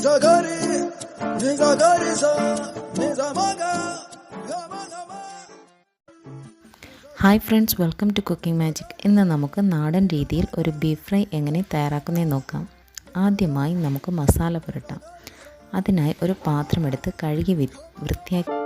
Hi friends, welcome to Cooking Magic. ഇന്ന് നമുക്ക് നാടൻ രീതിയിൽ ഒരു ബീഫ് ഫ്രൈ എങ്ങനെ തയ്യാറാക്കുന്നതെന്ന് നോക്കാം. ആദ്യമായി നമുക്ക് മസാല പുരട്ടാം. അതിനായി ഒരു പാത്രമെടുത്ത് കഴുകി വൃത്തിയാക്കി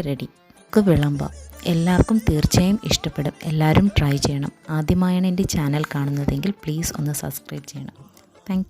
റെഡി. വിളമ്പാം. എല്ലാവർക്കും തീർച്ചയായും ഇഷ്ടപ്പെടും. എല്ലാവരും ട്രൈ ചെയ്യണം. ആദ്യമായാണ് എൻ്റെ ചാനൽ കാണുന്നതെങ്കിൽ പ്ലീസ് ഒന്ന് സബ്സ്ക്രൈബ് ചെയ്യണം. താങ്ക്